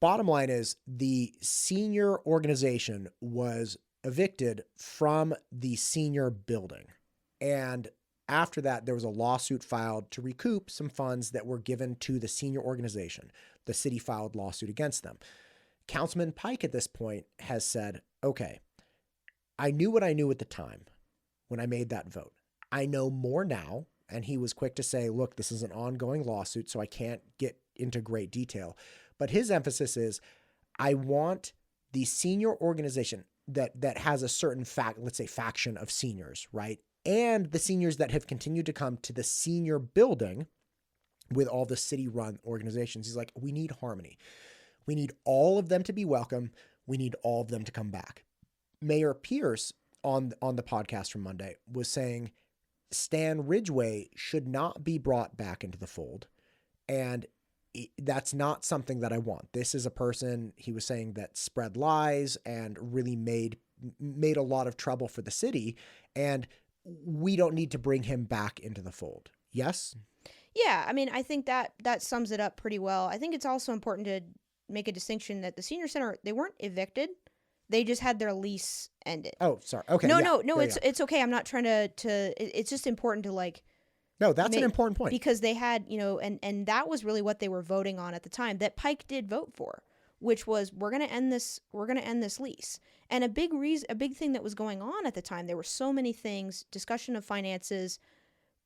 bottom line is the senior organization was evicted from the senior building. And after that, there was a lawsuit filed to recoup some funds that were given to the senior organization. The city filed lawsuit against them. Councilman Pike at this point has said, okay, I knew what I knew at the time when I made that vote. I know more now. And he was quick to say, look, this is an ongoing lawsuit, so I can't get into great detail. But his emphasis is, I want the senior organization that has a certain let's say faction of seniors, right? And the seniors that have continued to come to the senior building with all the city-run organizations. He's like, we need harmony. We need all of them to be welcome. We need all of them to come back. Mayor Pierce on the podcast from Monday was saying Stan Ridgway should not be brought back into the fold. And that's not something that I want. This is a person, he was saying, that spread lies and really made a lot of trouble for the city. And we don't need to bring him back into the fold. Yes? Yeah, I mean, I think that sums it up pretty well. I think it's also important to make a distinction that the senior center, they weren't evicted. They just had their lease ended. Oh, sorry. Okay. No, yeah, it's okay. I'm not trying to it's just important to like. No, that's an important point. Because they had, and that was really what they were voting on at the time that Pike did vote for, which was we're going to end this lease. And a big thing that was going on at the time, there were so many things, discussion of finances,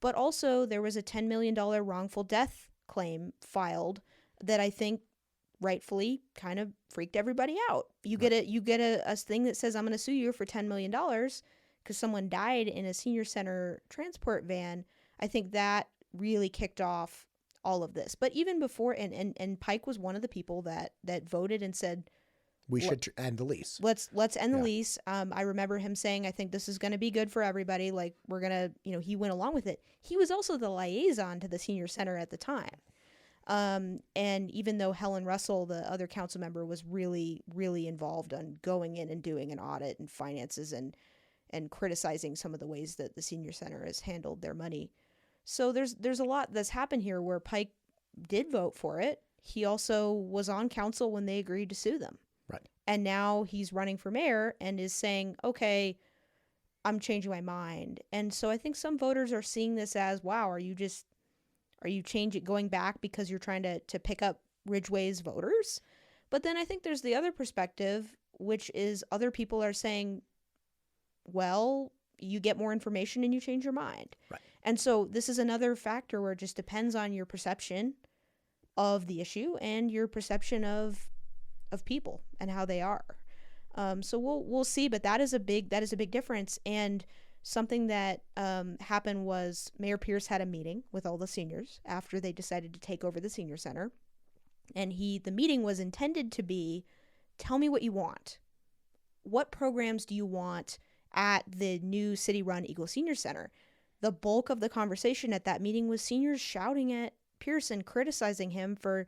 but also there was a $10 million wrongful death claim filed that I think rightfully kind of freaked everybody out. You get a thing that says I'm going to sue you for $10 million because someone died in a senior center transport van. I think that really kicked off all of this. But even before, and Pike was one of the people that voted and said, we should end the lease. Let's end the lease. I remember him saying, I think this is going to be good for everybody. Like, we're going to, he went along with it. He was also the liaison to the senior center at the time. And even though Helen Russell, the other council member, was really, really involved on going in and doing an audit and finances and criticizing some of the ways that the senior center has handled their money. So there's a lot that's happened here where Pike did vote for it. He also was on council when they agreed to sue them. Right. And now he's running for mayor and is saying, okay, I'm changing my mind. And so I think some voters are seeing this as, wow, are you going back because you're trying to pick up Ridgway's voters? But then I think there's the other perspective, which is other people are saying, well, you get more information and you change your mind. Right. And so this is another factor where it just depends on your perception of the issue and your perception of people and how they are. So we'll see, but that is a big difference. And something that happened was Mayor Pierce had a meeting with all the seniors after they decided to take over the senior center. And the meeting was intended to be, tell me what you want. What programs do you want at the new city-run Eagle Senior Center? The bulk of the conversation at that meeting was seniors shouting at Pierce and criticizing him for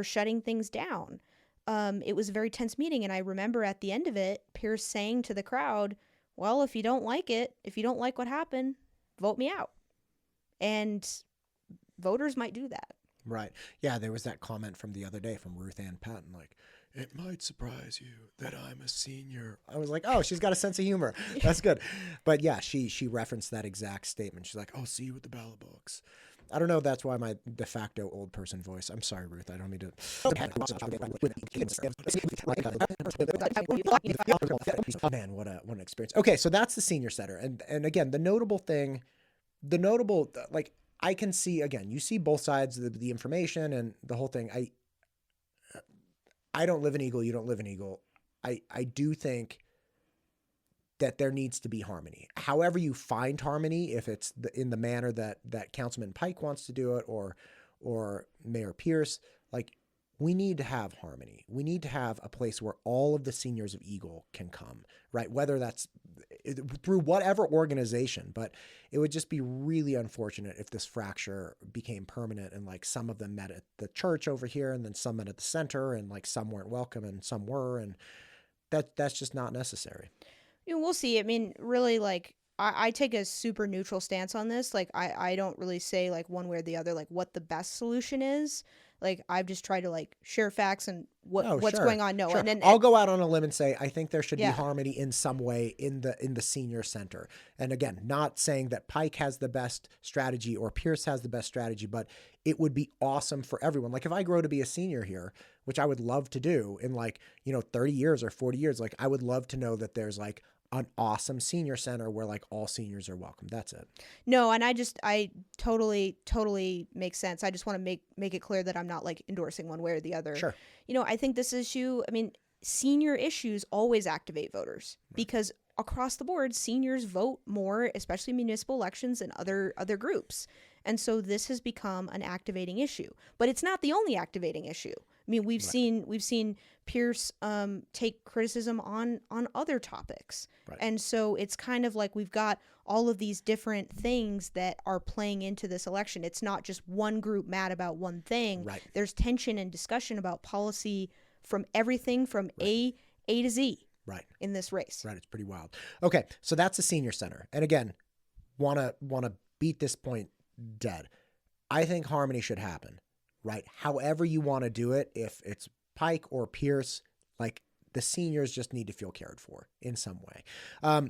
shutting things down. It was a very tense meeting, and I remember at the end of it, Pierce saying to the crowd, well, if you don't like what happened, vote me out. And voters might do that. Right. Yeah, there was that comment from the other day from Ruth Ann Patton, like, it might surprise you that I'm a senior. I was like, oh, she's got a sense of humor. That's good. But yeah, she referenced that exact statement. She's like, oh, see you with the ballot box. I don't know if that's why my de facto old person voice. I'm sorry, Ruth. I don't mean to. Man, what an experience. Okay, so that's the senior center. And again, the notable, like, I can see, again, you see both sides of the information and the whole thing. I don't live in Eagle. You don't live in Eagle. I do think that there needs to be harmony. However you find harmony, if it's in the manner that Councilman Pike wants to do it or Mayor Pierce, like, we need to have harmony. We need to have a place where all of the seniors of Eagle can come, right? Whether that's through whatever organization, but it would just be really unfortunate if this fracture became permanent and like some of them met at the church over here and then some met at the center and like some weren't welcome and some were, and that's just not necessary. We'll see. I mean, really, like, I take a super neutral stance on this. Like, I don't really say like one way or the other, like what the best solution is. Like, I've just tried to like share facts and what's sure, going on. No, sure. and then I'll go out on a limb and say I think there should Yeah. be harmony in some way in the senior center. And again, not saying that Pike has the best strategy or Pierce has the best strategy, but it would be awesome for everyone. Like if I grow to be a senior here, which I would love to do in like, 30 years or 40 years, like I would love to know that there's like an awesome senior center where like all seniors are welcome. That's it. No, and I totally makes sense. I just want to make it clear that I'm not like endorsing one way or the other. Sure. I think this issue, I mean, senior issues always activate voters because across the board, seniors vote more, especially municipal elections and other groups. And so this has become an activating issue. But it's not the only activating issue. I mean, we've seen Pierce take criticism on other topics. Right. And so it's kind of like we've got all of these different things that are playing into this election. It's not just one group mad about one thing. Right. There's tension and discussion about policy from everything from A to Z. Right. In this race. Right. It's pretty wild. Okay. So that's the senior center. And again, want to beat this point dead. I think harmony should happen, right? However you want to do it, if it's Pike or Pierce, like the seniors just need to feel cared for in some way.